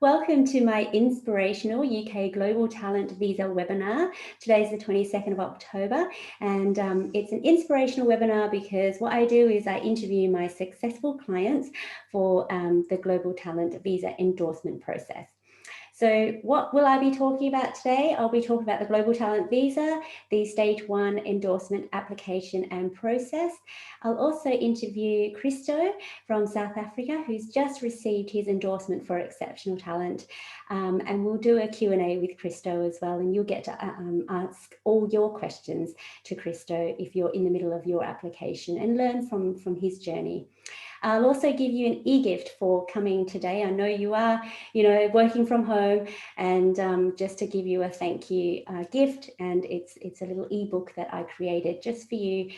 Welcome to my Inspirational UK Global Talent Visa webinar. Today's the 22nd of October, and it's an inspirational webinar because what I do is I interview my successful clients for the Global Talent Visa endorsement process. So what will I be talking about today? I'll be talking about the Global Talent Visa, the Stage 1 endorsement application and process. I'll also interview Christo from South Africa, who's just received his endorsement for exceptional talent. And we'll do a Q&A with Christo as well, and you'll get to ask all your questions to Christo if you're in the middle of your application and learn from his journey. I'll also give you an e-gift for coming today. I know you are, working from home, and just to give you a thank you gift, and it's a little ebook that I created just for you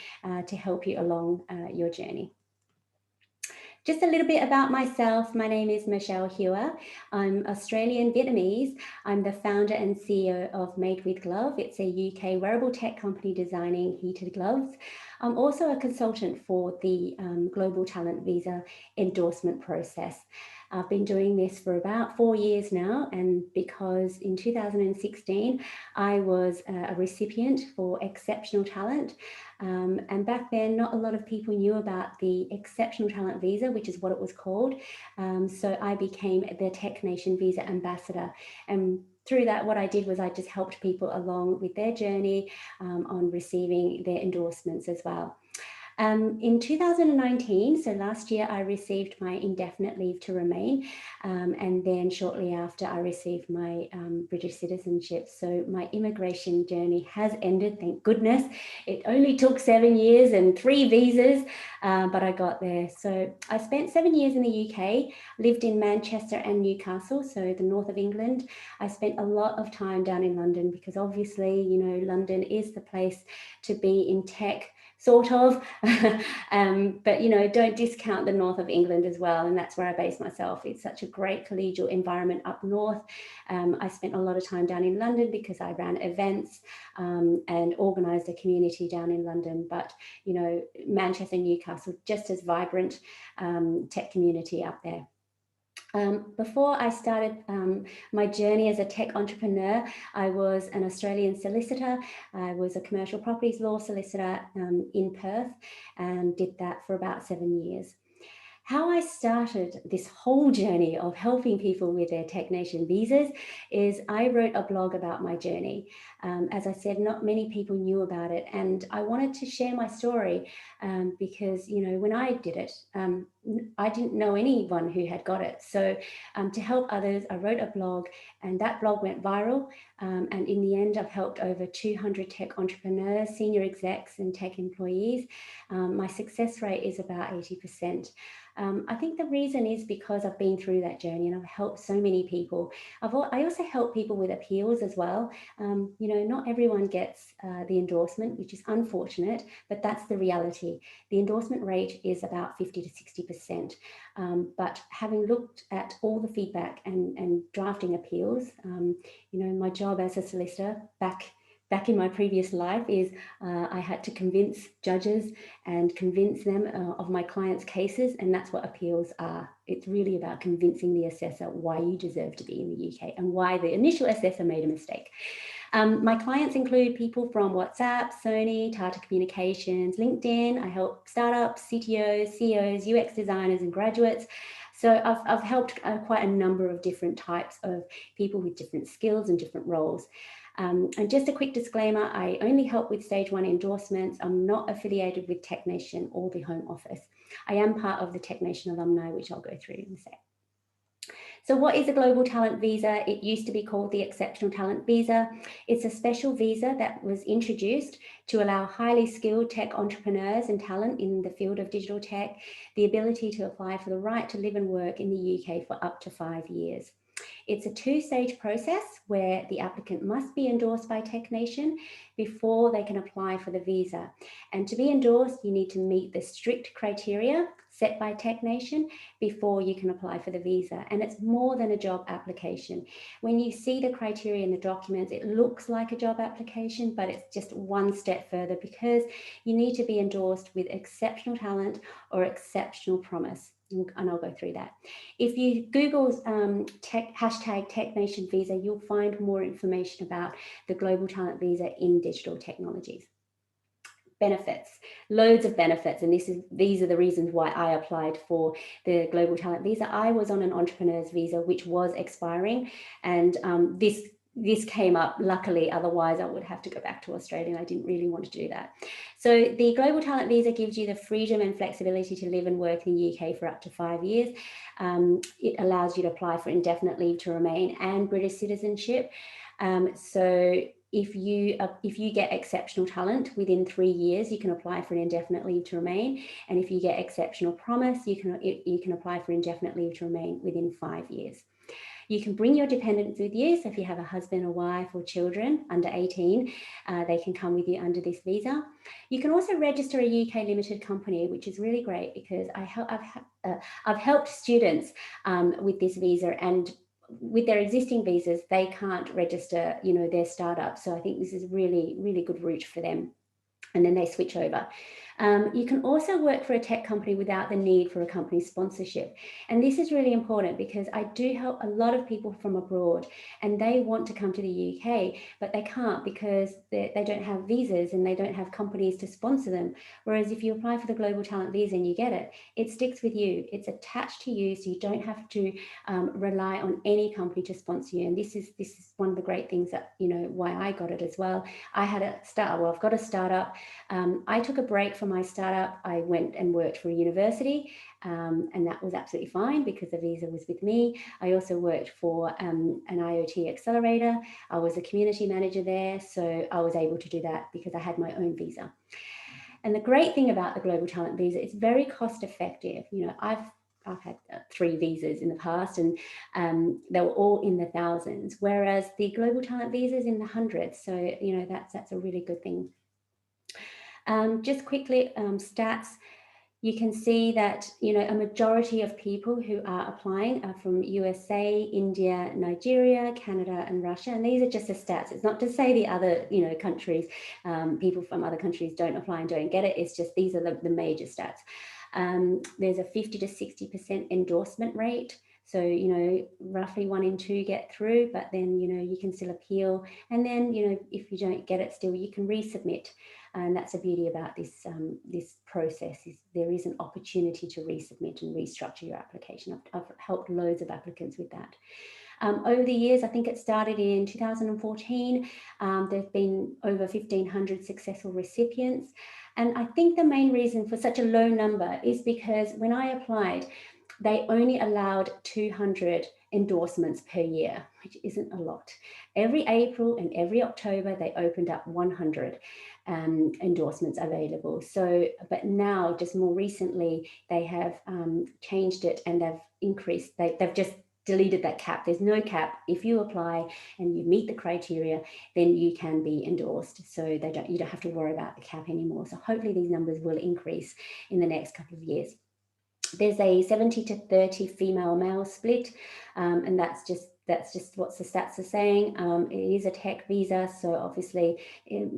to help you along your journey. Just a little bit about myself. My name is Michelle Hewer. I'm Australian Vietnamese. I'm the founder and CEO of Made with Glove. It's a UK wearable tech company designing heated gloves. I'm also a consultant for the Global Talent Visa endorsement process. I've been doing this for about 4 years now, and because in 2016 I was a recipient for exceptional talent, and back then not a lot of people knew about the exceptional talent visa, which is what it was called. So I became the Tech Nation Visa Ambassador, and through that, what I did was I just helped people along with their journey on receiving their endorsements as well. In 2019, so last year, I received my indefinite leave to remain, and then shortly after I received my British citizenship. So my immigration journey has ended, thank goodness. It only took 7 years and 3 visas, but I got there. So I spent 7 years in the UK, lived in Manchester and Newcastle, so the north of England. I spent a lot of time down in London because obviously, London is the place to be in tech, sort of, but don't discount the north of England as well, and that's where I base myself. It's such a great collegial environment up north. I spent a lot of time down in London because I ran events and organised a community down in London, but Manchester and Newcastle, just as vibrant tech community up there. Before I started my journey as a tech entrepreneur, I was an Australian solicitor. I was a commercial properties law solicitor in Perth, and did that for about 7 years. How I started this whole journey of helping people with their Tech Nation visas is I wrote a blog about my journey. As I said, not many people knew about it, and I wanted to share my story because, when I did it, I didn't know anyone who had got it. So to help others, I wrote a blog, and that blog went viral. And in the end, I've helped over 200 tech entrepreneurs, senior execs, and tech employees. My success rate is about 80%. I think the reason is because I've been through that journey and I've helped so many people. I also help people with appeals as well. Not everyone gets the endorsement, which is unfortunate, but that's the reality. The endorsement rate is about 50 to 60%. But having looked at all the feedback and drafting appeals, my job as a solicitor back in my previous life is I had to convince judges and convince them of my clients' cases, and that's what appeals are. It's really about convincing the assessor why you deserve to be in the UK and why the initial assessor made a mistake. My clients include people from WhatsApp, Sony, Tata Communications, LinkedIn. I help startups, CTOs, CEOs, UX designers, and graduates. So I've helped quite a number of different types of people with different skills and different roles. And just a quick disclaimer, I only help with stage 1 endorsements. I'm not affiliated with Tech Nation or the Home Office. I am part of the Tech Nation alumni, which I'll go through in a sec. So what is a Global Talent Visa? It used to be called the Exceptional Talent Visa. It's a special visa that was introduced to allow highly skilled tech entrepreneurs and talent in the field of digital tech the ability to apply for the right to live and work in the UK for up to 5 years. It's a 2-stage process where the applicant must be endorsed by Tech Nation before they can apply for the visa. And to be endorsed, you need to meet the strict criteria set by Tech Nation before you can apply for the visa. And it's more than a job application. When you see the criteria in the documents, it looks like a job application, but it's just one step further because you need to be endorsed with exceptional talent or exceptional promise. and I'll go through that. If you Google hashtag TechNation Visa, you'll find more information about the Global Talent Visa in digital technologies. Benefits, loads of benefits, and these are the reasons why I applied for the Global Talent Visa. I was on an entrepreneur's visa which was expiring, and this came up luckily, otherwise I would have to go back to Australia, and I didn't really want to do that. So the Global Talent Visa gives you the freedom and flexibility to live and work in the UK for up to 5 years. It allows you to apply for indefinite leave to remain and British citizenship. So if you get exceptional talent within 3 years, you can apply for an indefinite leave to remain. And if you get exceptional promise, you can apply for indefinite leave to remain within 5 years. You can bring your dependents with you. So if you have a husband or wife or children under 18, they can come with you under this visa. You can also register a UK limited company, which is really great because I've helped students with this visa, and with their existing visas, they can't register, their startup. So I think this is really, really good route for them. And then they switch over. You can also work for a tech company without the need for a company sponsorship. And this is really important because I do help a lot of people from abroad and they want to come to the UK, but they can't because they don't have visas and they don't have companies to sponsor them. Whereas if you apply for the Global Talent Visa and you get it, it sticks with you. It's attached to you, so you don't have to rely on any company to sponsor you. And this is one of the great things that, why I got it as well. I had a startup. Well, I've got a startup. I took a break from my startup. I went and worked for a university, and that was absolutely fine because the visa was with me. I also worked for an IoT accelerator. I was a community manager there, so I was able to do that because I had my own visa. And the great thing about the Global Talent Visa, it's very cost effective. I've had 3 visas in the past, and they were all in the thousands, whereas the Global Talent Visa is in the hundreds. So, that's a really good thing. Just quickly, stats. You can see that, a majority of people who are applying are from USA, India, Nigeria, Canada, and Russia. And these are just the stats. It's not to say the other, countries, people from other countries don't apply and don't get it. It's just these are the major stats. There's a 50 to 60% endorsement rate. So, roughly 1 in 2 get through, but then, you can still appeal. And then, if you don't get it still, you can resubmit. And that's the beauty about this process, is there is an opportunity to resubmit and restructure your application. I've helped loads of applicants with that. Over the years, I think it started in 2014. There've been over 1,500 successful recipients. And I think the main reason for such a low number is because when I applied, they only allowed 200 endorsements per year, which isn't a lot. Every April and every October, they opened up 100 endorsements available. So, but now, just more recently, they have changed it and they've increased, they've just deleted that cap. There's no cap. If you apply and you meet the criteria, then you can be endorsed. So you don't have to worry about the cap anymore. So hopefully these numbers will increase in the next couple of years. There's a 70 to 30 female-male split, and that's just what the stats are saying. It is a tech visa, so obviously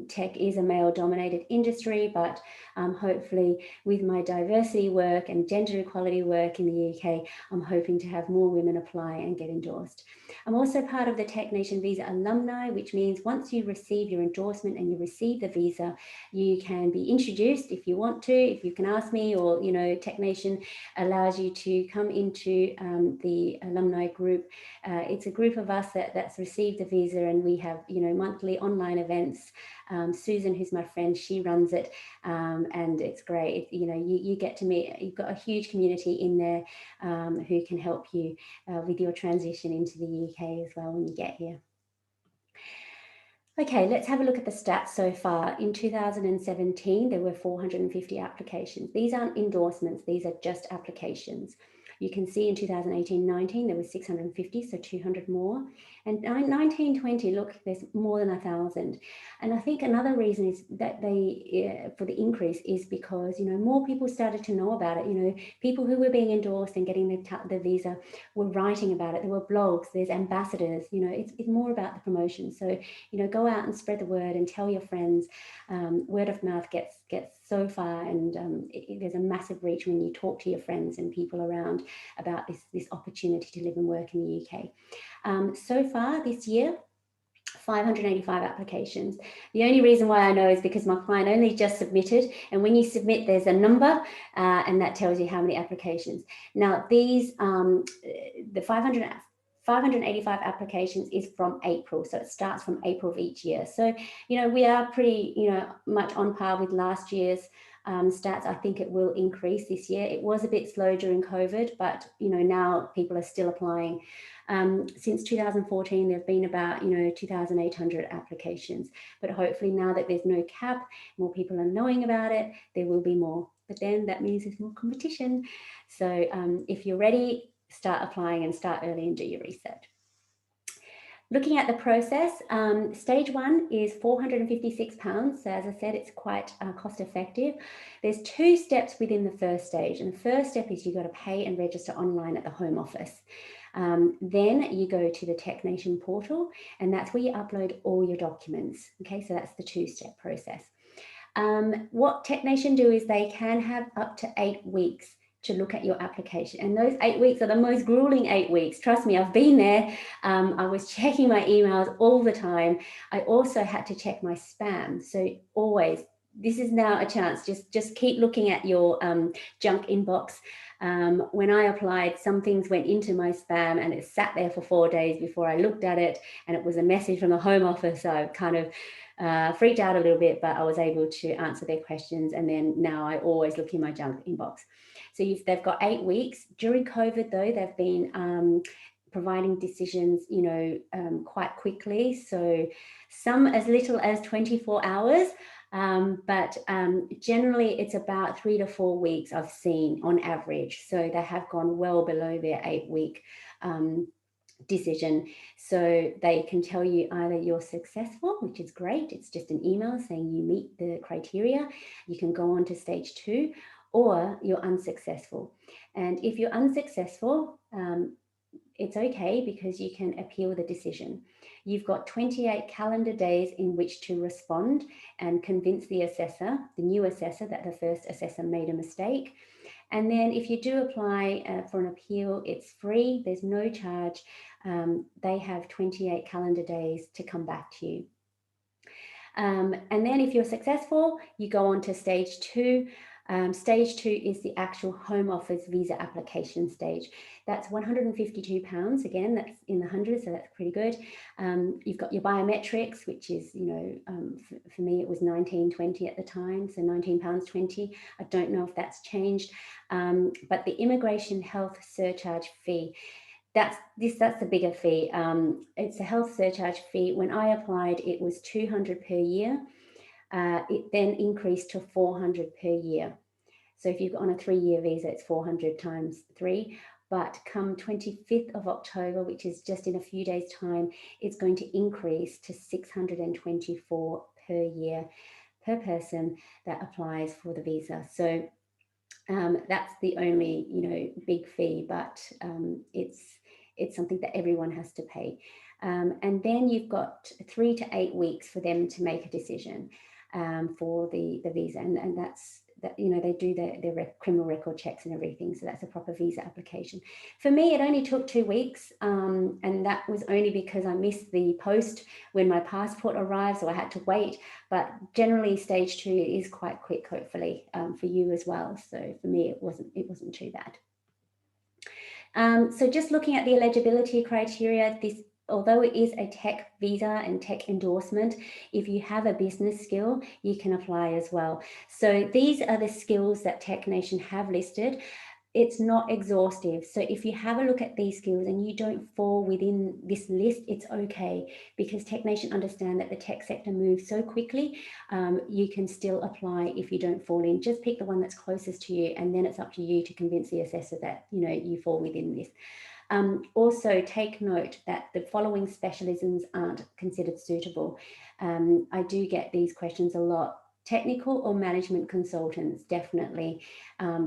tech is a male-dominated industry, but hopefully with my diversity work and gender equality work in the UK, I'm hoping to have more women apply and get endorsed. I'm also part of the TechNation Visa alumni, which means once you receive your endorsement and you receive the visa, you can be introduced if you want to, if you can ask me, or TechNation allows you to come into the alumni group. It's a group of us that's received the visa, and we have monthly online events. Susan, who's my friend, she runs it, and it's great. You get to meet, you've got a huge community in there who can help you with your transition into the UK as well when you get here. Okay, let's have a look at the stats so far. In 2017, there were 450 applications. These aren't endorsements, these are just applications. You can see in 2018-19, there was 650, so 200 more. And 19-20, look, there's more than 1,000. And I think another reason is that for the increase is because, more people started to know about it. People who were being endorsed and getting the visa were writing about it. There were blogs, there's ambassadors, it's more about the promotion. So, go out and spread the word and tell your friends. Word of mouth gets so far, and there's a massive reach when you talk to your friends and people around about this opportunity to live and work in the UK. So far this year, 585 applications. The only reason why I know is because my client only just submitted, and when you submit, there's a number, and that tells you how many applications. Now, these, the 585 applications is from April, so it starts from April of each year. So, we are pretty, much on par with last year's stats. I think it will increase this year. It was a bit slow during COVID, but, now people are still applying. Since 2014, there have been about 2,800 applications, but hopefully now that there's no cap, more people are knowing about it, there will be more. But then that means there's more competition. So if you're ready, start applying and start early and do your research. Looking at the process, stage 1 is £456. So as I said, it's quite cost effective. There's 2 steps within the first stage. And the first step is you've got to pay and register online at the Home Office. Then you go to the TechNation portal, and that's where you upload all your documents. Okay, so that's the 2-step process. What TechNation do is they can have up to 8 weeks to look at your application, and those 8 weeks are the most grueling 8 weeks. Trust me, I've been there. I was checking my emails all the time. I also had to check my spam. So always, this is now a chance, just keep looking at your junk inbox. When I applied, some things went into my spam and it sat there for 4 days before I looked at it, and it was a message from the Home Office. So I kind of freaked out a little bit, but I was able to answer their questions, and then now I always look in my junk inbox. So they've got 8 weeks. During COVID though, they've been providing decisions, quite quickly. So some as little as 24 hours. But generally it's about 3 to 4 weeks I've seen on average. So they have gone well below their 8-week decision. So they can tell you either you're successful, which is great. It's just an email saying you meet the criteria. You can go on to stage 2, or you're unsuccessful. And if you're unsuccessful, it's okay, because you can appeal the decision. You've got 28 calendar days in which to respond and convince the assessor, the new assessor, that the first assessor made a mistake. And then if you do apply for an appeal, it's free, there's no charge. They have 28 calendar days to come back to you. And then if you're successful, you go on to stage 2. Stage 2 is the actual Home Office visa application stage. That's £152. Again, that's in the hundreds, so that's pretty good. You've got your biometrics, which is, for me, it was $19.20 at the time, so £19.20. I don't know if that's changed. But the immigration health surcharge fee, that's the bigger fee. It's a health surcharge fee. When I applied, it was $200 per year. It then increased to $400 per year. So if you've got on a 3-year visa, it's 400 times 3. But come 25th of October, which is just in a few days' time, it's going to increase to $624 per year per person that applies for the visa. So that's the only, big fee, but it's something that everyone has to pay. And then you've got 3 to 8 weeks for them to make a decision for the visa, and that's that. They do their criminal record checks and everything, so that's a proper visa application. For me, it only took 2 weeks, and that was only because I missed the post when my passport arrived, so I had to wait. But generally, stage 2 is quite quick, hopefully for you as well. So for me, it wasn't too bad. So just looking at the eligibility criteria, although it is a tech visa and tech endorsement, if you have a business skill, you can apply as well. So these are the skills that TechNation have listed. It's not exhaustive. So if you have a look at these skills and you don't fall within this list, it's okay, because TechNation understand that the tech sector moves so quickly. You can still apply if you don't fall in. Just pick the one that's closest to you, and then it's up to you to convince the assessor that you fall within this. Also take note that the following specialisms aren't considered suitable. I do get these questions a lot. Technical or management consultants, definitely.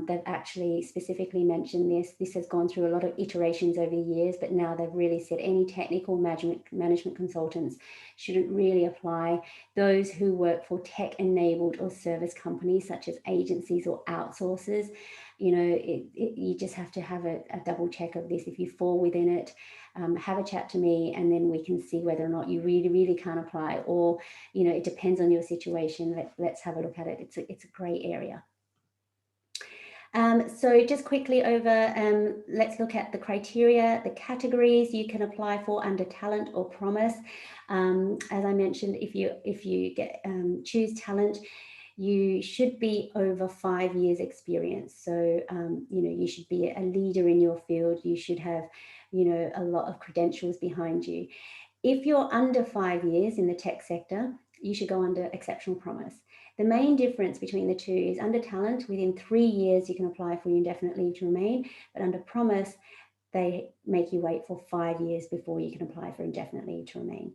They've actually specifically mentioned this. This has gone through a lot of iterations over the years, but now they've really said any technical management consultants shouldn't really apply. Those who work for tech-enabled or service companies, such as agencies or outsourcers, you know, you just have to have a double check of this. If you fall within it, have a chat to me, and then we can see whether or not you really can't apply, or, you know, it depends on your situation. Let's have a look at it. It's a grey area. So just quickly over, let's look at the criteria, the categories you can apply for under talent or promise. As I mentioned, if you choose talent, you should be over 5 years experience. So, you know, you should be a leader in your field. You should have, you know, a lot of credentials behind you. If you're under 5 years in the tech sector, you should go under exceptional promise. The main difference between the two is under talent, within 3 years, you can apply for indefinite leave to remain, but under promise, they make you wait for 5 years before you can apply for indefinite leave to remain.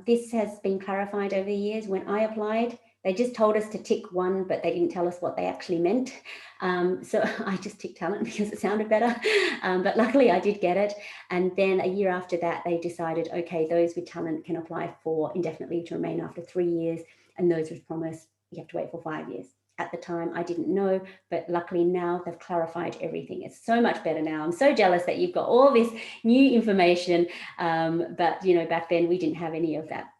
This has been clarified over the years. When I applied, they just told us to tick one, but they didn't tell us what they actually meant. So I just ticked talent because it sounded better. But luckily I did get it. And then a year after that, they decided, okay, those with talent can apply for indefinite leave to remain after 3 years. And those with promise, you have to wait for 5 years. At the time, I didn't know, but luckily now they've clarified everything. It's so much better now. I'm so jealous that you've got all this new information, but, you know, back then we didn't have any of that.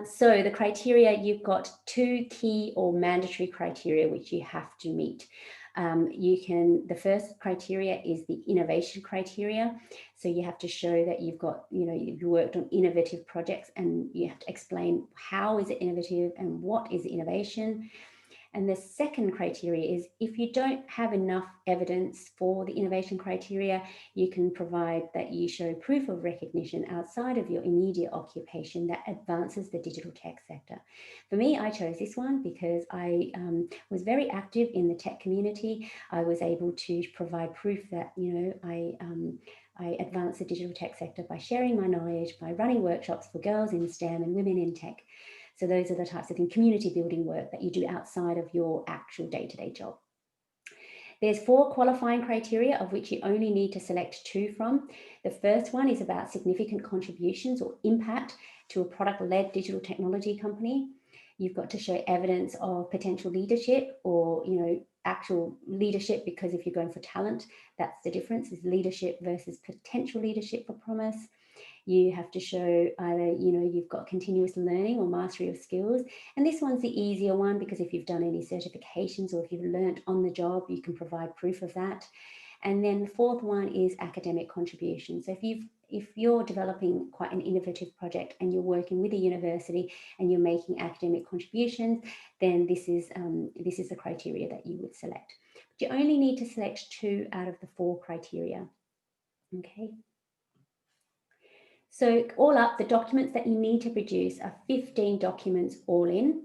So the criteria, you've got 2 key or mandatory criteria which you have to meet. The first criteria is the innovation criteria. So you have to show that you've got, you know, you've worked on innovative projects, and you have to explain how is it innovative and what is innovation. And the second criteria is, if you don't have enough evidence for the innovation criteria, you can provide that you show proof of recognition outside of your immediate occupation that advances the digital tech sector. For me, I chose this one because I was very active in the tech community. I was able to provide proof that, you know, I advanced the digital tech sector by sharing my knowledge, by running workshops for girls in STEM and women in tech. So those are the types of community building work that you do outside of your actual day-to-day job. There's 4 qualifying criteria, of which you only need to select 2 from. The first one is about significant contributions or impact to a product-led digital technology company. You've got to show evidence of potential leadership, or, you know, actual leadership, because if you're going for talent, that's the difference, is leadership versus potential leadership for promise. You have to show either, you know, you've got continuous learning or mastery of skills. And this one's the easier one, because if you've done any certifications or if you've learnt on the job, you can provide proof of that. And then the 4th one is academic contribution. So if you're developing quite an innovative project and you're working with a university and you're making academic contributions, then this is the criteria that you would select. But you only need to select 2 out of the 4 criteria. Okay. So all up, the documents that you need to produce are 15 documents all in.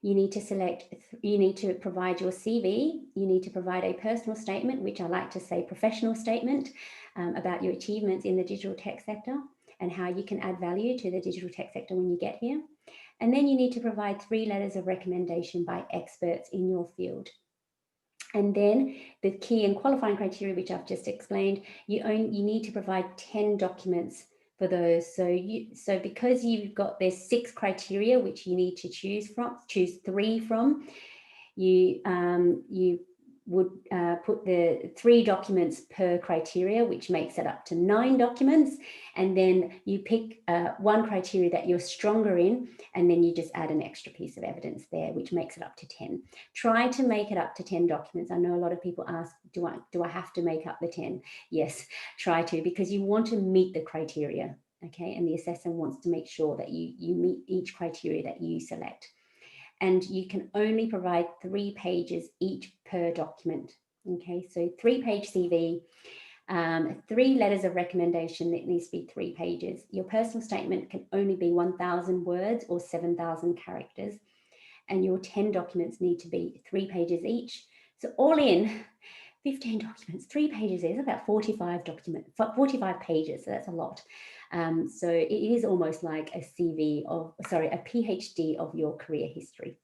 You need to provide your CV, you need to provide a personal statement, which I like to say professional statement, about your achievements in the digital tech sector and how you can add value to the digital tech sector when you get here. And then you need to provide 3 letters of recommendation by experts in your field. And then the key and qualifying criteria, which I've just explained, you need to provide 10 documents for those. So because you've got, there's 6 criteria which you need to choose 3 from, you would put the 3 documents per criteria, which makes it up to 9 documents. And then you pick 1 criteria that you're stronger in, and then you just add an extra piece of evidence there, which makes it up to 10. Try to make it up to 10 documents. I know a lot of people ask, do I have to make up the 10? Yes, try to, because you want to meet the criteria, okay? And the assessor wants to make sure that you meet each criteria that you select. And you can only provide 3 pages each per document. Okay, so 3-page CV, 3 letters of recommendation, it needs to be 3 pages. Your personal statement can only be 1,000 words or 7,000 characters. And your 10 documents need to be 3 pages each. So all in, 15 documents, 3 pages is about 45 pages, so that's a lot. So it is almost like a PhD of your career history.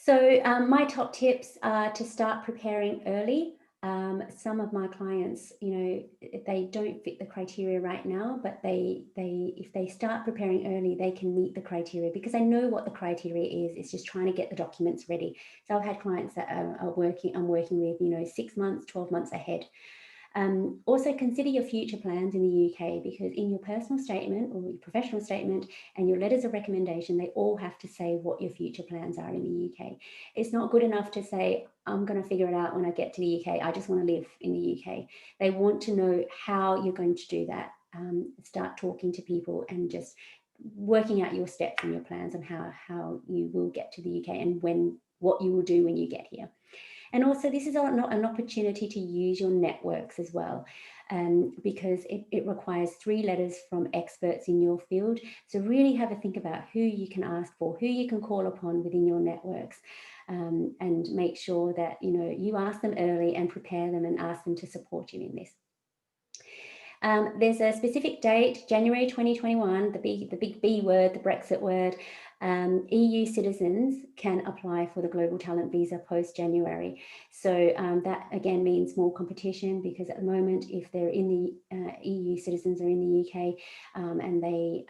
So my top tips are to start preparing early. Some of my clients, they don't fit the criteria right now, but if they start preparing early, they can meet the criteria because I know what the criteria is. It's just trying to get the documents ready. So I've had clients that I'm working with, 6 months, 12 months ahead. Also consider your future plans in the UK, because in your personal statement or your professional statement and your letters of recommendation, they all have to say what your future plans are in the UK. It's not good enough to say, I'm going to figure it out when I get to the UK. I just want to live in the UK. They want to know how you're going to do that. Start talking to people and just working out your steps and your plans and how you will get to the UK and what you will do when you get here. And also, this is not an opportunity to use your networks as well, because it requires 3 letters from experts in your field. So really have a think about who you can ask for, who you can call upon within your networks, and make sure that you ask them early and prepare them and ask them to support you in this. There's a specific date, January 2021, the big B word, the Brexit word. EU citizens can apply for the Global Talent Visa post-January. So that again means more competition, because at the moment, if they're in the EU citizens are in the UK and they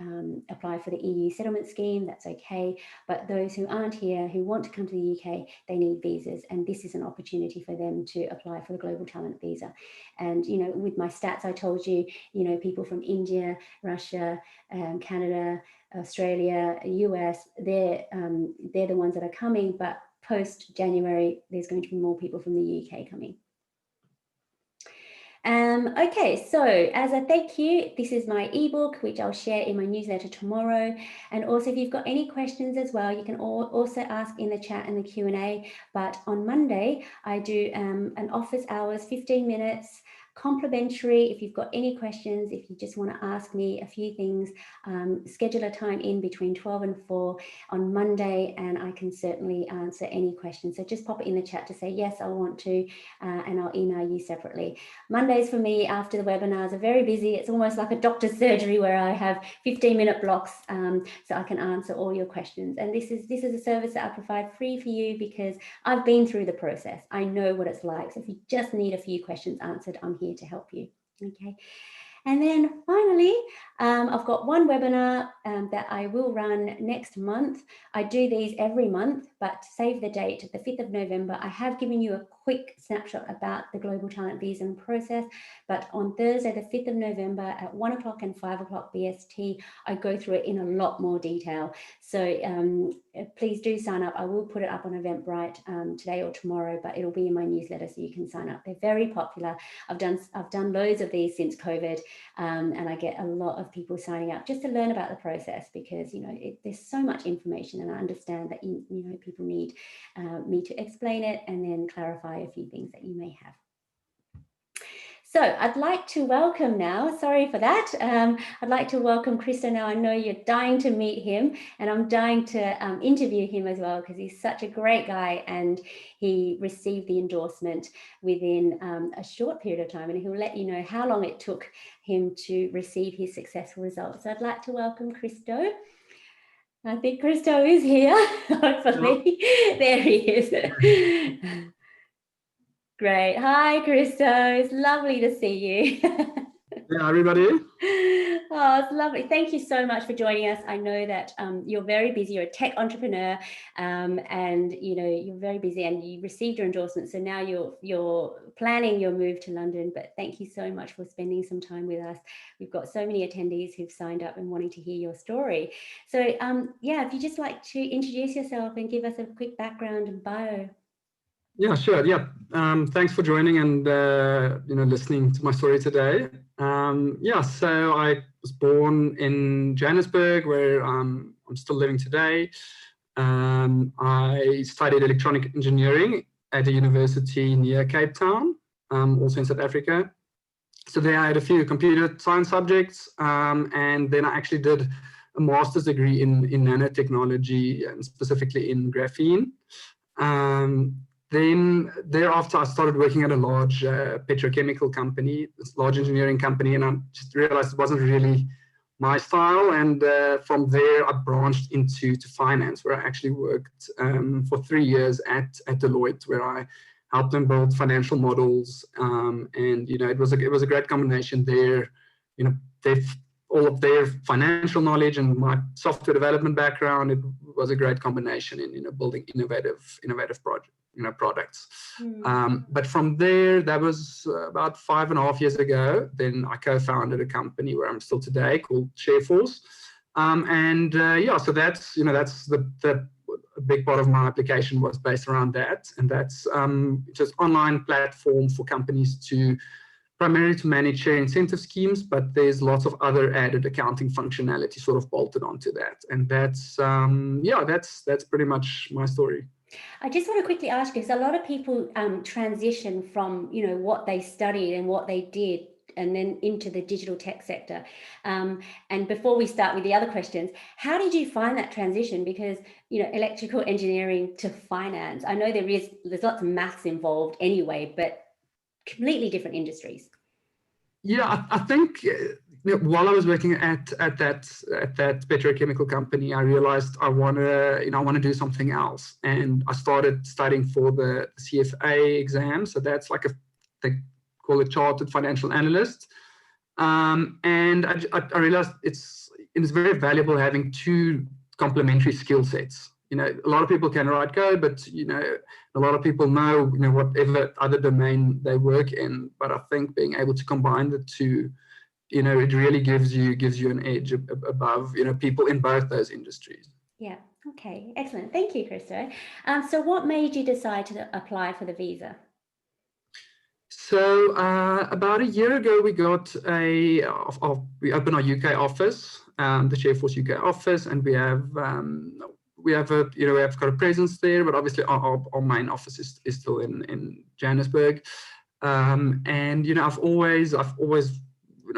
apply for the EU settlement scheme, that's okay. But those who aren't here, who want to come to the UK, they need visas. And this is an opportunity for them to apply for the Global Talent Visa. And, with my stats, I told you, people from India, Russia, Canada, Australia, US, they're the ones that are coming, but post-January, there's going to be more people from the UK coming. Okay, so as a thank you, this is my ebook, which I'll share in my newsletter tomorrow. And also, if you've got any questions as well, you can also ask in the chat and the Q&A. But on Monday, I do an office hours, 15 minutes, complimentary. If you've got any questions, if you just want to ask me a few things, schedule a time in between 12 and 4 on Monday, and I can certainly answer any questions. So just pop it in the chat to say, yes, I want to, and I'll email you separately. Mondays for me after the webinars are very busy. It's almost like a doctor's surgery where I have 15-minute blocks so I can answer all your questions. And this is a service that I provide free for you because I've been through the process. I know what it's like. So if you just need a few questions answered, I'm here to help you. Okay. And then finally, I've got one webinar that I will run next month. I do these every month, but save the date, the 5th of November. I have given you a quick snapshot about the Global Talent Visa and process, but on Thursday, the 5th of November at 1 o'clock and 5 o'clock BST, I go through it in a lot more detail. So please do sign up. I will put it up on Eventbrite today or tomorrow, but it'll be in my newsletter so you can sign up. They're very popular. I've done loads of these since COVID. And I get a lot of people signing up just to learn about the process because, there's so much information, and I understand that, people need me to explain it and then clarify a few things that you may have. So I'd like to welcome now, sorry for that, I'd like to welcome Christo now. I know you're dying to meet him, and I'm dying to interview him as well because he's such a great guy, and he received the endorsement within a short period of time, and he'll let you know how long it took him to receive his successful results. So I'd like to welcome Christo. I think Christo is here, hopefully. Hello. There he is. Great. Hi, Christo. It's lovely to see you. Yeah, everybody. Oh, it's lovely. Thank you so much for joining us. I know that you're very busy. You're a tech entrepreneur, and you're very busy, and you received your endorsement. So now you're planning your move to London. But thank you so much for spending some time with us. We've got so many attendees who've signed up and wanting to hear your story. So yeah, if you just like to introduce yourself and give us a quick background and bio. Yeah, sure. Yeah. Thanks for joining and listening to my story today. Yeah, so I was born in Johannesburg, where I'm still living today. I studied electronic engineering at a university near Cape Town, also in South Africa. So there I had a few computer science subjects, and then I actually did a master's degree in nanotechnology, and specifically in graphene. Then thereafter, I started working at a large petrochemical company, this large engineering company, and I just realized it wasn't really my style. And from there, I branched into finance, where I actually worked for 3 years at Deloitte, where I helped them build financial models. And it was a great combination there. All of their financial knowledge and my software development background. It was a great combination in building innovative products. But from there, that was about 5.5 years ago. Then I co-founded a company where I'm still today called ShareForce. So that's the a big part of my application was based around that, and that's just online platform for companies primarily to manage share incentive schemes, but there's lots of other added accounting functionality sort of bolted onto that. And that's pretty much my story. I just want to quickly ask you, because a lot of people transition from, what they studied and what they did and then into the digital tech sector. And before we start with the other questions, how did you find that transition? Because, electrical engineering to finance, I know there's lots of maths involved anyway, but completely different industries. Yeah, I think while I was working at that petrochemical company, I realized I want to do something else, and I started studying for the CFA exam. So that's like they call it chartered financial analyst. And I realized it's very valuable having two complementary skill sets. A lot of people can write code, but a lot of people know whatever other domain they work in. But I think being able to combine the two, it really gives you an edge above people in both those industries. Yeah. Okay. Excellent. Thank you, Christo. So what made you decide to apply for the visa? So about a year ago, we opened our UK office, the ShareForce UK office, and we have got a presence there, but obviously our main office is still in Johannesburg. And I've always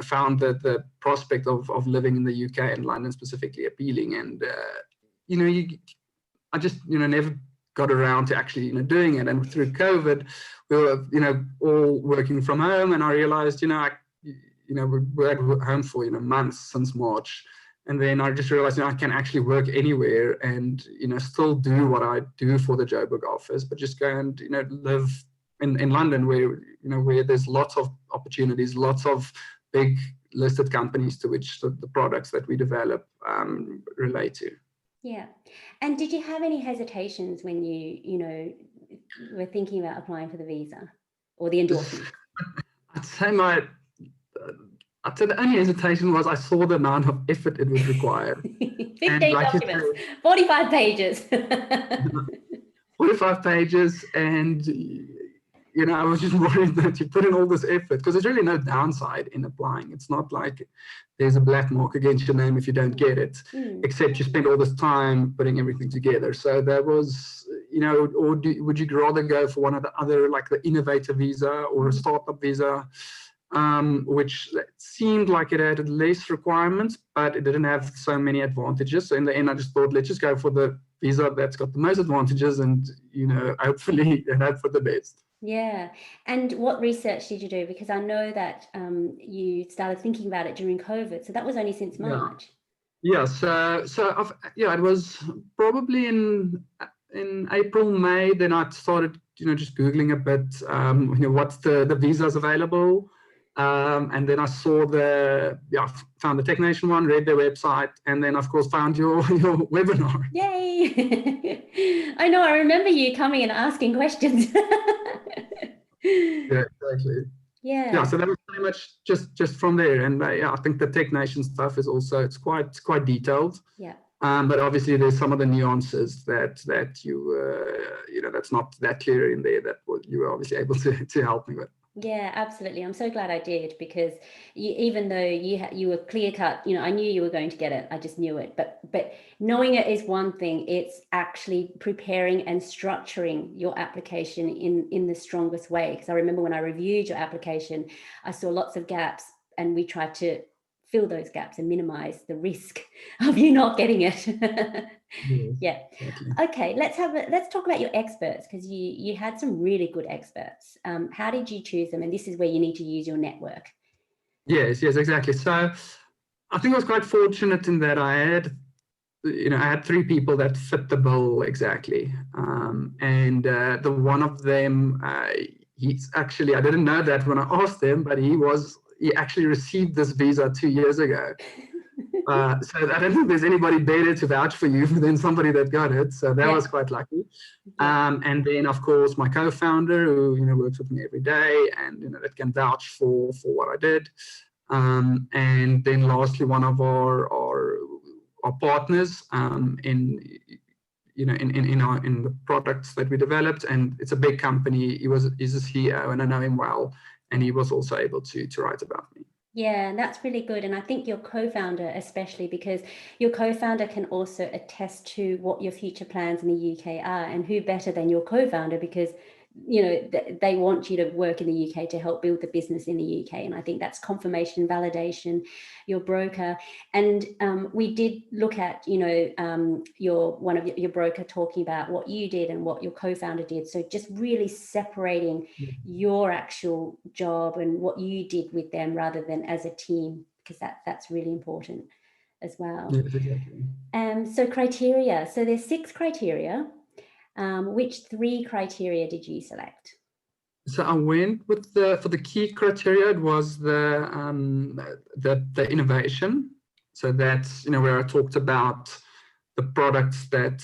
found that the prospect of living in the UK and London specifically appealing. And I just never got around to actually doing it. And through COVID, we were all working from home, and I realized we were at home for months since March. And then I just realized I can actually work anywhere and still do what I do for the Joburg office, but just go and live in London, where there's lots of opportunities, lots of big listed companies to which the products that we develop relate to. Yeah. And did you have any hesitations when you were thinking about applying for the visa or the endorsement? I'd say the only hesitation was I saw the amount of effort it would require. 15 documents, 45 pages. 45 pages, and I was just worried that you put in all this effort, because there's really no downside in applying. It's not like there's a black mark against your name if you don't get it, except you spend all this time putting everything together. So there was, would you rather go for one of the other, like the innovator visa or a startup visa, which seemed like it had less requirements, but it didn't have so many advantages. So in the end, I just thought, let's just go for the visa that's got the most advantages, and hopefully hope for the best. Yeah. And what research did you do? Because I know that you started thinking about it during COVID. So that was only since March. Yeah. So it was probably in April, May. Then I started, just Googling a bit, what's the visas available. And then I saw found the TechNation one, read their website, and then of course found your webinar. Yay! I know, I remember you coming and asking questions. Yeah, exactly. Yeah, so that was pretty much just from there. And I think the TechNation stuff is also, it's quite detailed. Yeah. But obviously there's some of the nuances that you that's not that clear in there that you were obviously able to help me with. Yeah, absolutely. I'm so glad I did, because even though you were clear cut, I knew you were going to get it. I just knew it. But knowing it is one thing. It's actually preparing and structuring your application in the strongest way. Because I remember when I reviewed your application, I saw lots of gaps, and we tried to fill those gaps and minimize the risk of you not getting it. Yes, yeah. exactly. Okay, let's talk about your experts, because you had some really good experts. How did you choose them? And this is where you need to use your network. Yes, exactly. So I think I was quite fortunate in that I had 3 people that fit the bill exactly. And the one of them, he's actually, I didn't know that when I asked him, but he actually received this visa 2 years ago. So I don't think there's anybody better to vouch for you than somebody that got it. So that was quite lucky. And then, of course, my co-founder, who works with me every day, and that can vouch for what I did. And then, lastly, one of our partners in the products that we developed, and it's a big company. He's a CEO, and I know him well, and he was also able to write about me. Yeah, and that's really good. And I think your co-founder, especially because your co-founder can also attest to what your future plans in the UK are, and who better than your co-founder, because they want you to work in the UK to help build the business in the UK. And I think that's confirmation, validation, your broker. And we did look at, one of your broker talking about what you did and what your co-founder did. So just really separating your actual job and what you did with them rather than as a team, because that's really important as well. Yes, exactly. So criteria. So there's 6 criteria. Which 3 criteria did you select? So I went with for the key criteria. It was the innovation. So that's where I talked about the products that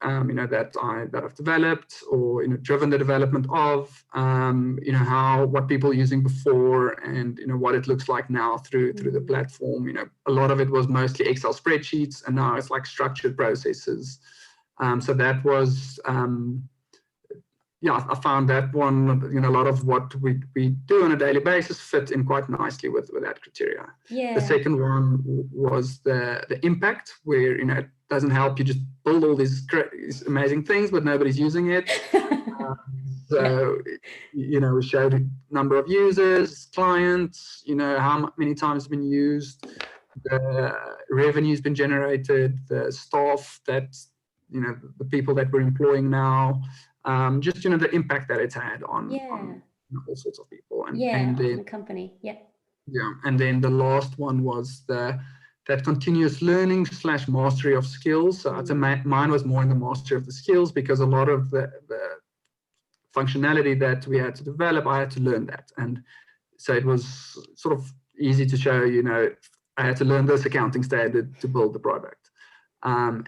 that I've developed, or driven the development of, what people are using before, and what it looks like now through the platform. A lot of it was mostly Excel spreadsheets, and now it's like structured processes. So that was, I found that one, a lot of what we do on a daily basis fit in quite nicely with that criteria. Yeah. The second one was the impact, where, it doesn't help you just build all these amazing things, but nobody's using it. So, we showed a number of users, clients, how many times it's been used, the revenue's been generated, the staff that, the people that we're employing now, just, the impact that it's had on all sorts of people. And then the company. Yeah. And then the last one was that continuous learning / mastery of skills. So mine was more in the mastery of the skills, because a lot of the functionality that we had to develop, I had to learn that. And so it was sort of easy to show, I had to learn this accounting standard to build the product. So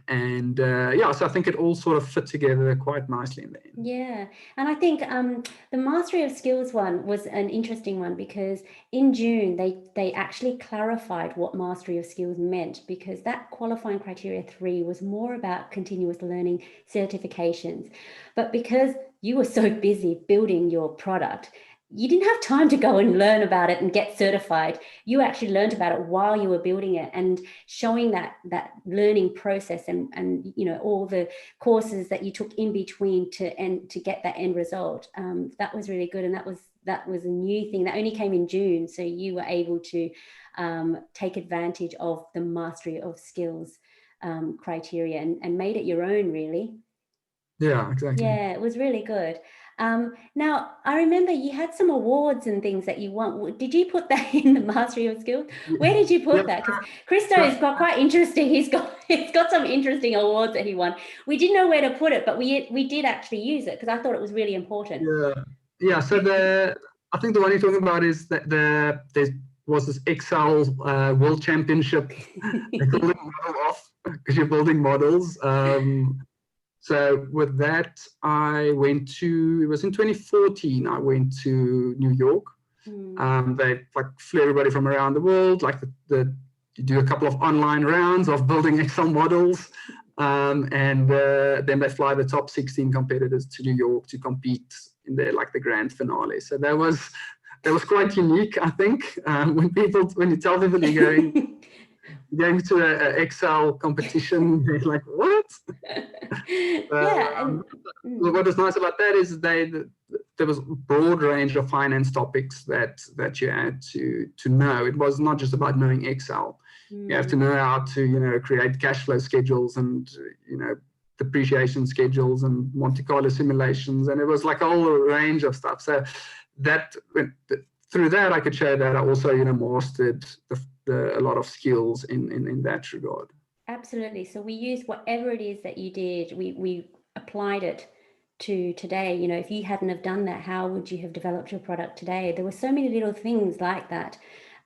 I think it all sort of fit together quite nicely in the end. Yeah, and I think the mastery of skills one was an interesting one, because in June they actually clarified what mastery of skills meant, because that qualifying criteria 3 was more about continuous learning certifications. But because you were so busy building your product, you didn't have time to go and learn about it and get certified. You actually learned about it while you were building it, and showing that learning process and all the courses that you took in between to get that end result. That was really good, and that was a new thing that only came in June. So you were able to take advantage of the mastery of skills criteria and made it your own, really. Yeah, exactly. Yeah, it was really good. Now, I remember you had some awards and things that you won. Did you put that in the mastery of skills? Where did you put that? Because Christo is quite interesting. He's got some interesting awards that he won. We didn't know where to put it, but we did actually use it, because I thought it was really important. Yeah. So I think the one you're talking about is that there was this Excel World Championship. They call it Model Off, because you're building models. So with that, it was in 2014, I went to New York. They flew everybody from around the world, you do a couple of online rounds of building Excel models. And then they fly the top 16 competitors to New York to compete in the grand finale. So that was quite unique, I think. When you tell people you're going to an Excel competition, they're like, what? What was nice about that is there was a broad range of finance topics that you had to know. It was not just about knowing Excel. You have to know how to create cash flow schedules and depreciation schedules and Monte Carlo simulations, and it was like a whole range of stuff. So that through that I could show that I also mastered a lot of skills in that regard. Absolutely. So we used whatever it is that you did, we applied it to today. You know, if you hadn't have done that, how would you have developed your product today? There were so many little things like that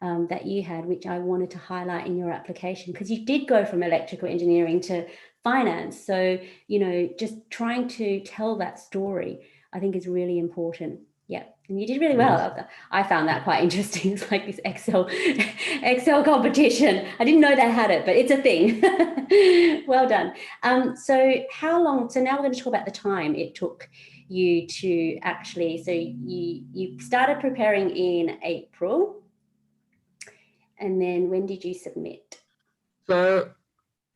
that you had, which I wanted to highlight in your application, because you did go from electrical engineering to finance. So, you know, just trying to tell that story, I think, is really important. Yeah, and you did really well. Yes. I found that quite interesting. It's like this Excel competition. I didn't know they had it, but it's a thing. Well done. So how long? So now we're going to talk about the time it took you to actually. So you started preparing in April, and then when did you submit? So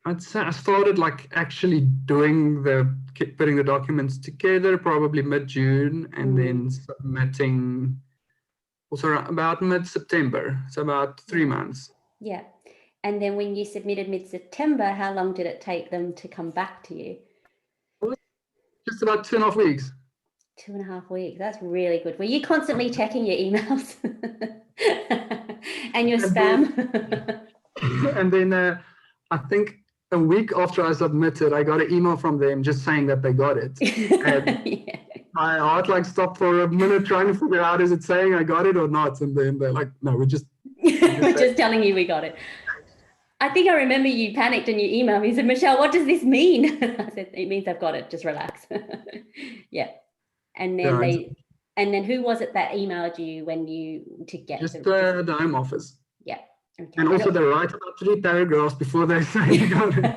I'd say I started like actually putting the documents together probably mid-June, and then submitting also about mid-September, so about 3 months. Yeah. And then when you submitted mid-September, how long did it take them to come back to you? Just about 2.5 weeks. 2.5 weeks. That's really good. Were you constantly checking your emails and your spam? And then I think a week after I submitted, I got an email from them just saying that they got it. And yeah. My heart like stopped for a minute trying to figure out, is it saying I got it or not? And then they're like, no, we're just telling you we got it. I think I remember you panicked and you emailed me and said, Michelle, what does this mean? I said, it means I've got it. Just relax. Yeah. And then and then who was it that emailed you when to get just the Home Office? Yeah. Okay. And also they write about 3 paragraphs before they say you got it.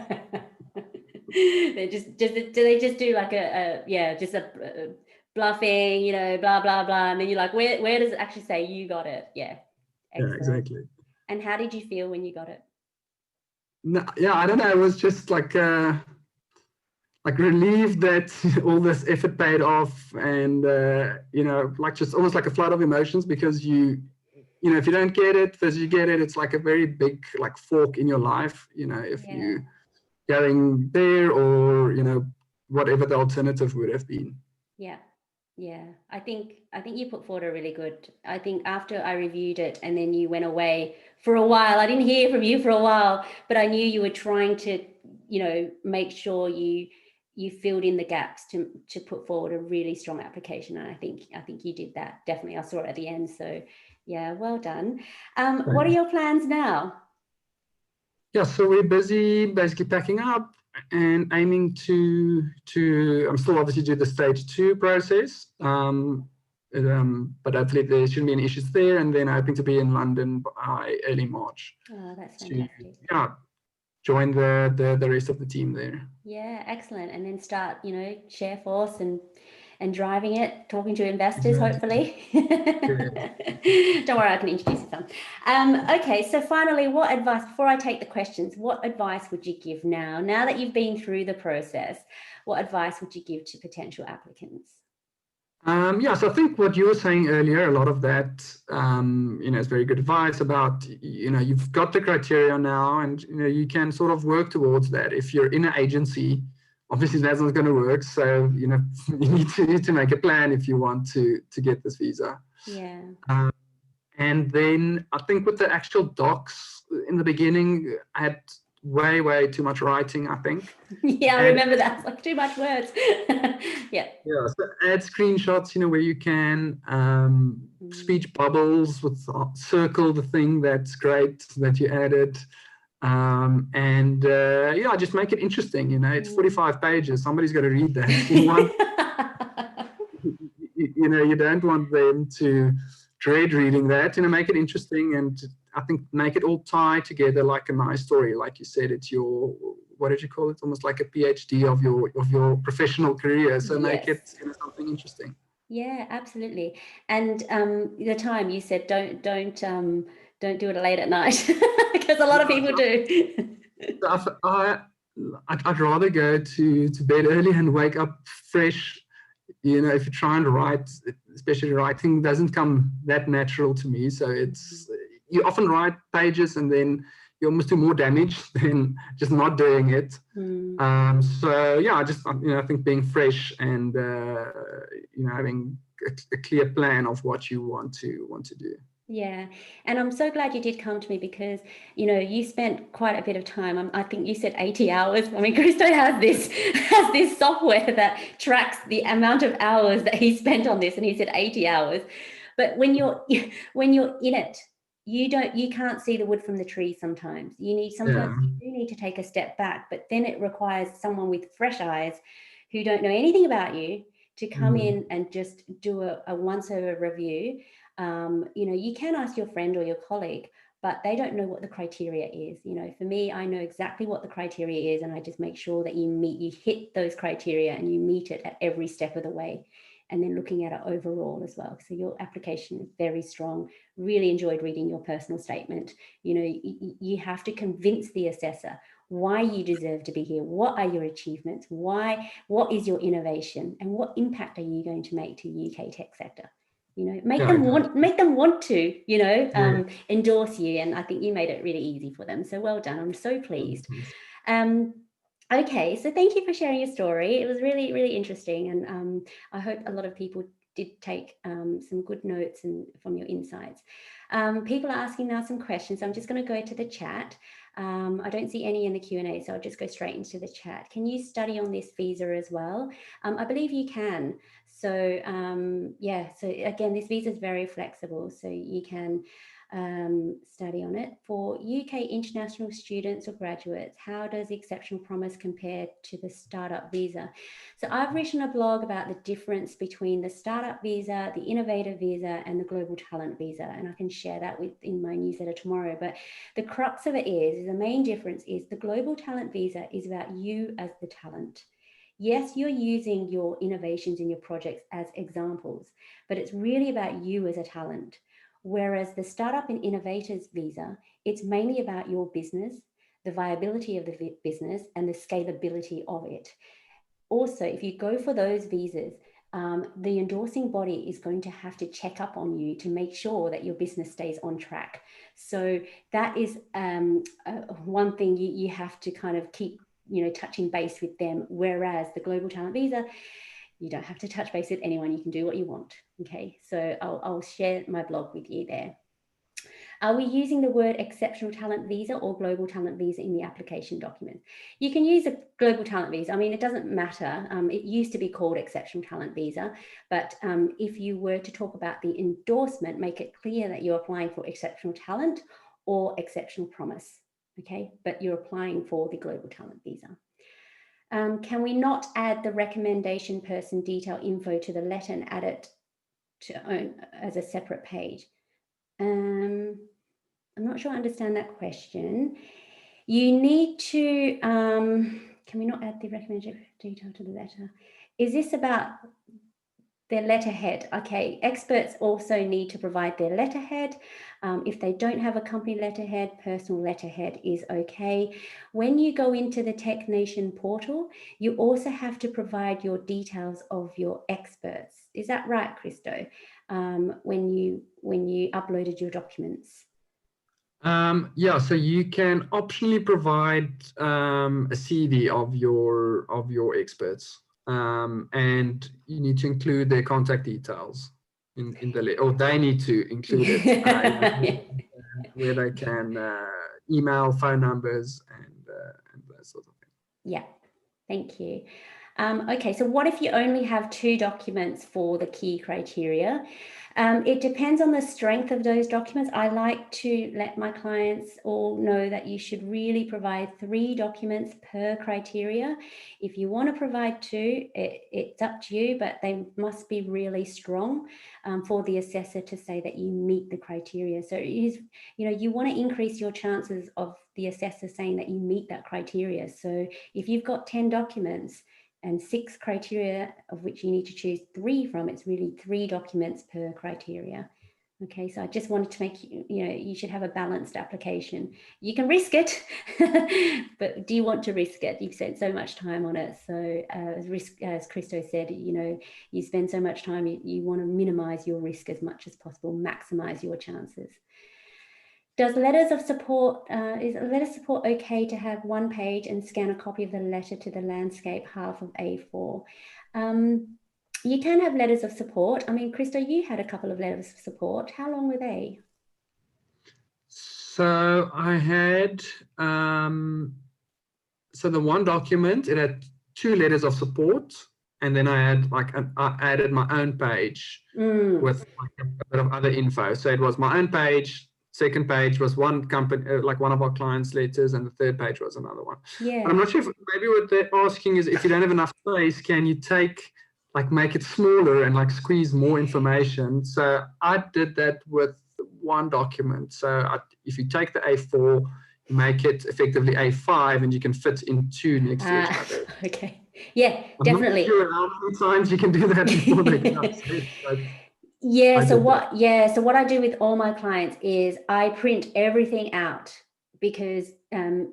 Do they just do like a bluffing, you know, blah blah blah, and then you're like, where does it actually say you got it? Yeah. Excellent. Yeah, exactly. And how did you feel when you got it? No, yeah, I don't know. It was just like relieved that all this effort paid off, and you know, like just almost like a flood of emotions, because you know, if you don't get it versus you get it, it's like a very big like fork in your life. You know, if you going there, or you know, whatever the alternative would have been. Yeah. Yeah, I think you put forward a really good. I think after I reviewed it and then you went away for a while, I didn't hear from you for a while, but I knew you were trying to, you know, make sure you filled in the gaps to put forward a really strong application, and I think you did that. Definitely, I saw it at the end. So, yeah, well done. What are your plans now? Yeah, so we're busy basically packing up and aiming to I'm still obviously do the stage 2 process, but hopefully there shouldn't be any issues there, and then hoping to be in London by early March. Oh, that's fantastic. Join the rest of the team there. Yeah, excellent. And then start, you know, share force and driving it, talking to investors, hopefully. Don't worry, I can introduce you some. Okay, so finally, what advice, before I take the questions, what advice would you give now that you've been through the process? What advice would you give to potential applicants? So I think what you were saying earlier, a lot of that, you know, is very good advice about, you know, you've got the criteria now, and, you know, you can sort of work towards that. If you're in an agency, obviously that's not going to work. So, you know, you need to make a plan if you want to get this visa. Yeah. And then I think with the actual docs in the beginning, I had way too much writing, I think. Yeah, I remember that. It's like too much words. Yeah. Yeah, so add screenshots, you know, where you can, speech bubbles with circle the thing that's great that you added. And just make it interesting. You know, it's 45 pages. Somebody's got to read that. You know, you don't want them to dread reading that. You know, make it interesting, and I think make it all tie together like a nice story. Like you said, it's your, what did you call it? Almost like a PhD of your professional career. So make it, you know, something interesting. Yeah, absolutely. And the time you said don't do it late at night, because a lot of people do. I'd rather go to bed early and wake up fresh. You know, if you try and write, especially writing doesn't come that natural to me. So it's, you often write pages and then you almost do more damage than just not doing it. So yeah, I think being fresh and having a clear plan of what you want to do. Yeah, and I'm so glad you did come to me because, you know, you spent quite a bit of time. I think you said 80 hours. I mean, Christo has this has this software that tracks the amount of hours that he spent on this, and he said 80 hours. But when you're when you're in it, you can't see the wood from the tree sometimes. Yeah, Sometimes you do need to take a step back, but then it requires someone with fresh eyes who don't know anything about you to come mm, in and just do a once over review. You know, you can ask your friend or your colleague, but they don't know what the criteria is. You know, for me, I know exactly what the criteria is, and I just make sure that you hit those criteria and you meet it at every step of the way. And then looking at it overall as well. So your application is very strong. Really enjoyed reading your personal statement. You know, you have to convince the assessor why you deserve to be here. What are your achievements? What is your innovation? And what impact are you going to make to the UK tech sector? You know, yeah, exactly. make them want to, you know, Yeah. endorse you. And I think you made it really easy for them. So well done. I'm so pleased. Um, okay, so thank you for sharing your story. It was really, really interesting. And I hope a lot of people did take some good notes and from your insights. People are asking now some questions. So I'm just going to go to the chat. I don't see any in the Q&A, so I'll just go straight into the chat. Can you study on this visa as well? I believe you can. So yeah, so again, this visa is very flexible, so you can study on it. For UK international students or graduates, how does the exceptional promise compare to the startup visa? So I've written a blog about the difference between the startup visa, the innovator visa, and the global talent visa, and I can share that in my newsletter tomorrow. But the crux of it is the main difference is the global talent visa is about you as the talent. Yes, you're using your innovations in your projects as examples, but it's really about you as a talent. Whereas the startup and innovators visa, it's mainly about your business, the viability of the business, and the scalability of it. Also, if you go for those visas, the endorsing body is going to have to check up on you to make sure that your business stays on track. So that is one thing you have to kind of keep, you know, touching base with them. Whereas the global talent visa, you don't have to touch base with anyone. You can do what you want. Okay, so I'll share my blog with you there. Are we using the word exceptional talent visa or global talent visa in the application document? You can use a global talent visa. I mean, it doesn't matter. It used to be called exceptional talent visa, but if you were to talk about the endorsement, make it clear that you're applying for exceptional talent or exceptional promise, okay? But you're applying for the global talent visa. Can we not add the recommendation person detail info to the letter and add it to as a separate page? I'm not sure I understand that question. You need to, can we not add the recommended detail to the letter? Is this about their letterhead? Okay, experts also need to provide their letterhead. If they don't have a company letterhead, personal letterhead is okay. When you go into the Tech Nation portal, you also have to provide your details of your experts. Is that right, Christo? When you uploaded your documents? Yeah, so you can optionally provide a CV of your experts, and you need to include their contact details in the or they need to include it where they can email, phone numbers, and that sort of thing. Yeah, thank you. Okay, so what if you only have 2 documents for the key criteria? It depends on the strength of those documents. I like to let my clients all know that you should really provide 3 documents per criteria. If you want to provide 2, it's up to you, but they must be really strong for the assessor to say that you meet the criteria. So it is, you know, you want to increase your chances of the assessor saying that you meet that criteria. So if you've got 10 documents and 6 criteria of which you need to choose 3 from, it's really 3 documents per criteria. Okay, so I just wanted to make you know, you should have a balanced application. You can risk it, but do you want to risk it? You've spent so much time on it. So as Christo said, you know, you spend so much time, you want to minimize your risk as much as possible, maximize your chances. Does letters of support, is letter support okay to have 1 page and scan a copy of the letter to the landscape half of A4? You can have letters of support. I mean, Christo, you had a couple of letters of support. How long were they? So I had, so the one document, it had 2 letters of support, and then I had I added my own page with like a bit of other info. So it was my own page. Second page was one company, like one of our clients' letters, and the third page was another one. Yeah. But I'm not sure if maybe what they're asking is if you don't have enough space, can you make it smaller and like squeeze more information? So I did that with one document. So if you take the A4, you make it effectively A5, and you can fit in 2 next to each other. Okay. Yeah, I'm definitely. not sure how many times you can do that before they get upset. Yeah. So what I do with all my clients is I print everything out, because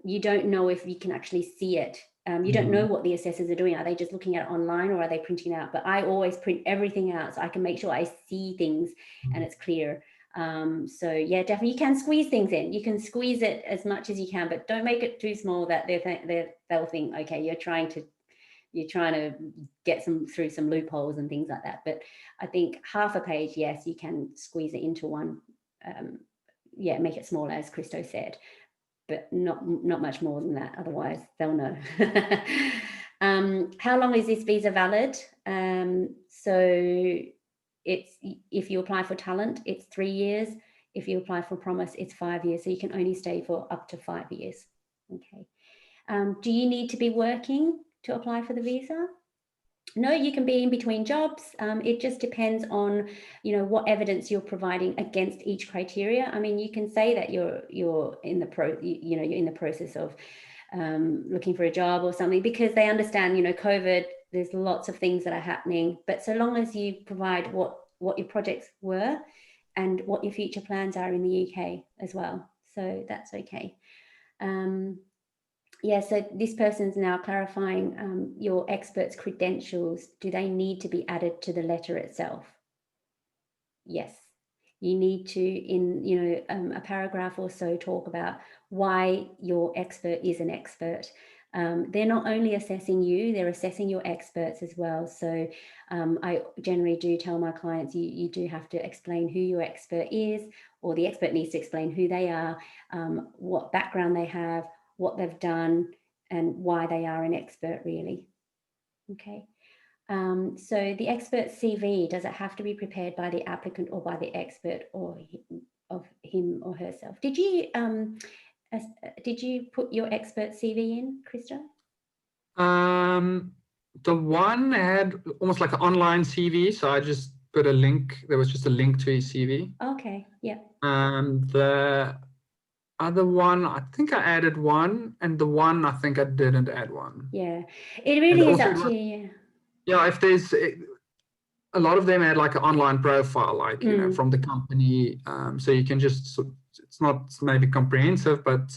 you don't know if you can actually see it. You don't know what the assessors are doing. Are they just looking at it online, or are they printing it out? But I always print everything out so I can make sure I see things and it's clear. So yeah, definitely you can squeeze things in. You can squeeze it as much as you can, but don't make it too small that they'll think, okay, you're trying to get through some loopholes and things like that. But I think half a page, yes, you can squeeze it into one. Yeah, make it smaller, as Christo said, but not much more than that. Otherwise, they'll know. How long is this visa valid? So it's, if you apply for talent, it's 3 years. If you apply for promise, it's 5 years. So you can only stay for up to 5 years. Okay. Do you need to be working to apply for the visa? No, you can be in between jobs. It just depends on, what evidence you're providing against each criteria. I mean, you can say that you're in the you're in the process of looking for a job or something, because they understand, COVID, there's lots of things that are happening. But so long as you provide what your projects were and what your future plans are in the UK as well, so that's okay. Yeah, so this person's now clarifying your expert's credentials. Do they need to be added to the letter itself? Yes, you need to, in a paragraph or so, talk about why your expert is an expert. They're not only assessing you, they're assessing your experts as well. So I generally do tell my clients, you do have to explain who your expert is, or the expert needs to explain who they are, what background they have, what they've done, and why they are an expert, really. Okay. So the expert CV, does it have to be prepared by the applicant or by the expert, or of him or herself? Did you put your expert CV in, Christo? The one had almost like an online CV, so I just put a link. There was just a link to his CV. Okay. Yeah. The other one, I think I added one, and the one I think I didn't add one. Yeah, it really is up to you. Yeah, if there's a lot of them had like an online profile, like from the company, so you can just, it's not maybe comprehensive, but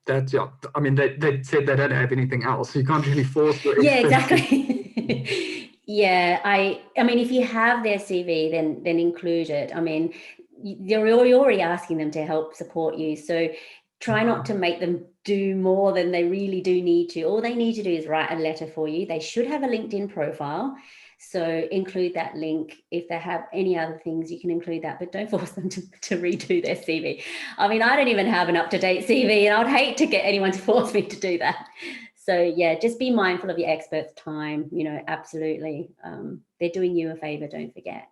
that's, yeah, I mean, they said they don't have anything else, so you can't really force your yeah, exactly. Yeah, I mean, if you have their CV, then include it. I mean, you're already asking them to help support you, so try not to make them do more than they really do need to. All they need to do is write a letter for you. They should have a LinkedIn profile, so include that link. If they have any other things, you can include that, but don't force them to redo their CV. I mean, I don't even have an up-to-date CV, and I'd hate to get anyone to force me to do that. So yeah, just be mindful of your expert's time, absolutely. They're doing you a favor, don't forget.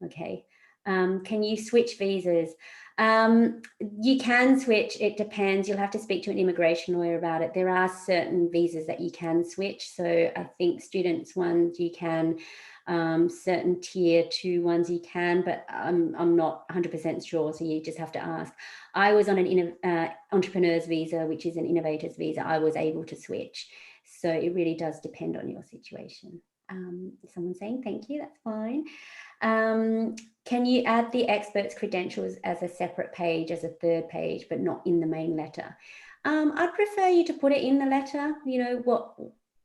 Okay. Can you switch visas? You can switch, it depends. You'll have to speak to an immigration lawyer about it. There are certain visas that you can switch. So I think students ones you can, certain tier 2 ones you can, but I'm not 100% sure, so you just have to ask. I was on an entrepreneur's visa, which is an innovator's visa. I was able to switch. So it really does depend on your situation. Someone's saying thank you, that's fine. Can you add the expert's credentials as a separate page, as a third page, but not in the main letter? I'd prefer you to put it in the letter.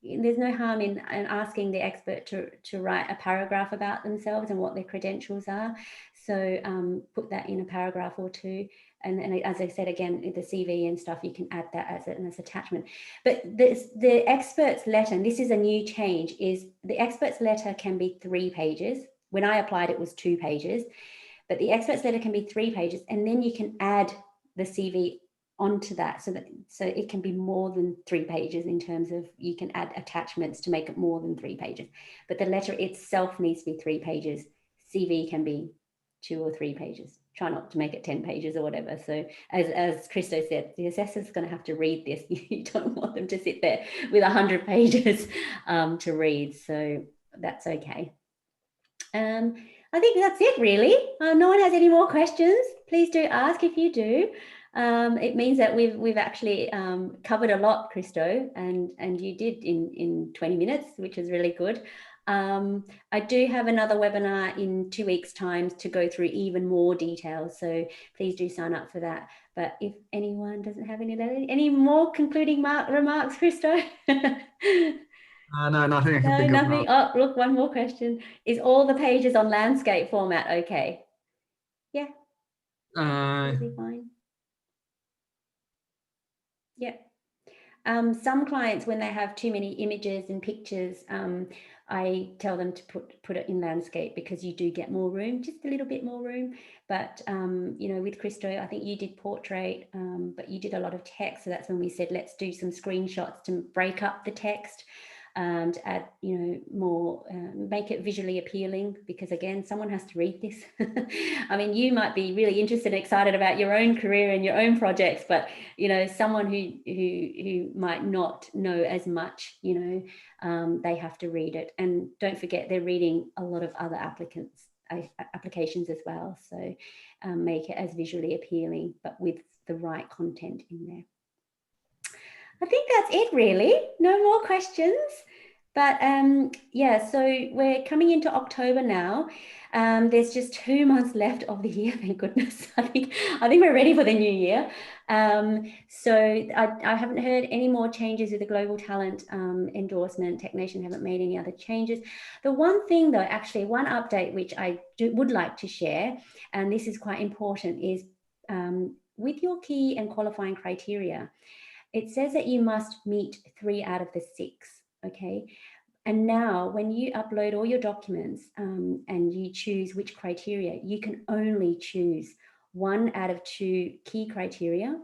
There's no harm in asking the expert to write a paragraph about themselves and what their credentials are. So put that in a paragraph or two. And as I said, again, the CV and stuff, you can add that as an attachment. But the expert's letter, and this is a new change, is the expert's letter can be 3 pages. When I applied, it was 2 pages. But the expert's letter can be 3 pages, and then you can add the CV onto that, so it can be more than 3 pages in terms of you can add attachments to make it more than 3 pages, but the letter itself needs to be 3 pages. CV can be 2 or 3 pages. Try not to make it 10 pages or whatever. So as Christo said, the assessor's going to have to read this. You don't want them to sit there with 100 pages to read, so that's okay. I think that's it, really. No one has any more questions. Please do ask if you do. It means that we've actually covered a lot, Christo, and you did in 20 minutes, which is really good. I do have another webinar in 2 weeks' time to go through even more details, so please do sign up for that. But if anyone doesn't have any more concluding remarks, Christo? No, nothing I can No, think nothing. of now. Oh, look, one more question. Is all the pages on landscape format okay? Yeah. Totally fine. Yeah. Some clients, when they have too many images and pictures, I tell them to put it in landscape, because you do get more room, just a little bit more room. But you know, with Christo, I think you did portrait, but you did a lot of text, so that's when we said let's do some screenshots to break up the text. To add, you know, more, make it visually appealing, because again, someone has to read this. I mean, you might be really interested and excited about your own career and your own projects, but you know, someone who might not know as much, you know, they have to read it. And don't forget, they're reading a lot of other applications as well. So make it as visually appealing, but with the right content in there. I think that's it, really. No more questions. But yeah, so we're coming into October now. There's just 2 months left of the year, thank goodness. I think we're ready for the new year. So I haven't heard any more changes with the global talent endorsement. Technation haven't made any other changes. The one thing though, actually one update which I would like to share, and this is quite important, is with your key and qualifying criteria, it says that you must meet 3 out of the 6, okay? And now when you upload all your documents and you choose which criteria, you can only choose 1 out of 2 key criteria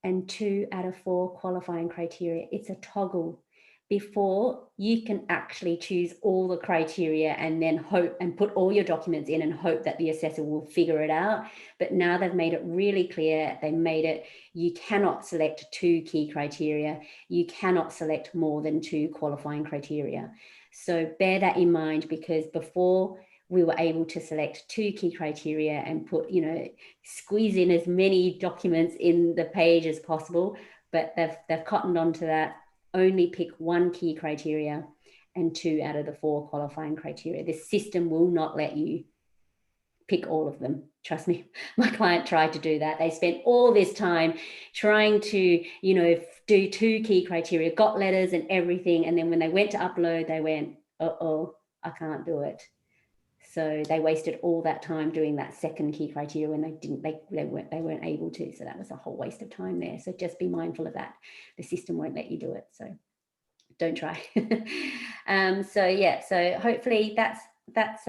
and 2 out of 4 qualifying criteria. It's a toggle. Before, you can actually choose all the criteria and then hope and put all your documents in and hope that the assessor will figure it out. But now they've made it really clear. They made it, you cannot select 2 key criteria. You cannot select more than 2 qualifying criteria. So bear that in mind, because before we were able to select 2 key criteria and put, you know, squeeze in as many documents in the page as possible, but they've cottoned onto that. Only pick 1 key criteria and 2 out of the 4 qualifying criteria. The system will not let you pick all of them. Trust me, my client tried to do that. They spent all this time trying to, you know, do 2 key criteria, got letters and everything. And then when they went to upload, they went, uh-oh, I can't do it. So they wasted all that time doing that 2nd key criteria when they weren't able to. So that was a whole waste of time there. So just be mindful of that. The system won't let you do it. So don't try. So yeah, so hopefully that's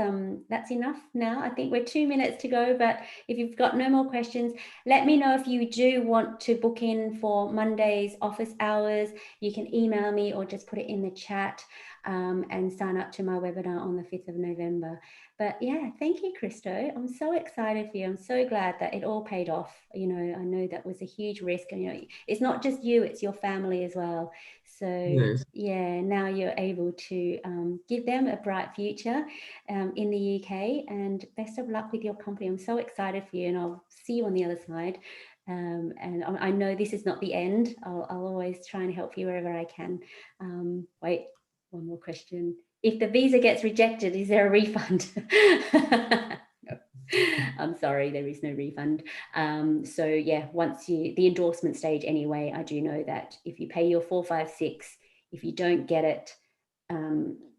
enough now. I think we're 2 minutes to go, but if you've got no more questions, let me know if you do want to book in for Monday's office hours. You can email me or just put it in the chat and sign up to my webinar on the 5th of November. But yeah, thank you, Christo. I'm so excited for you. I'm so glad that it all paid off. You know, I know that was a huge risk, and you know, it's not just you, it's your family as well. So Yes. yeah, now you're able to give them a bright future in the UK, and best of luck with your company. I'm so excited for you, and I'll see you on the other side. And I know this is not the end. I'll always try and help you wherever I can. Wait, one more question. If the visa gets rejected, is there a refund? No. I'm sorry, there is no refund. So yeah, once the endorsement stage anyway, I do know that if you pay your 456, if you don't get it,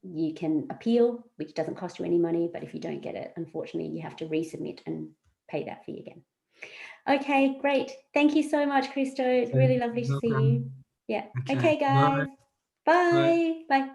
you can appeal, which doesn't cost you any money, but if you don't get it, unfortunately, you have to resubmit and pay that fee again. Okay, great. Thank you so much, Christo. It's really lovely to see you. Yeah. Okay, guys. Bye. Bye.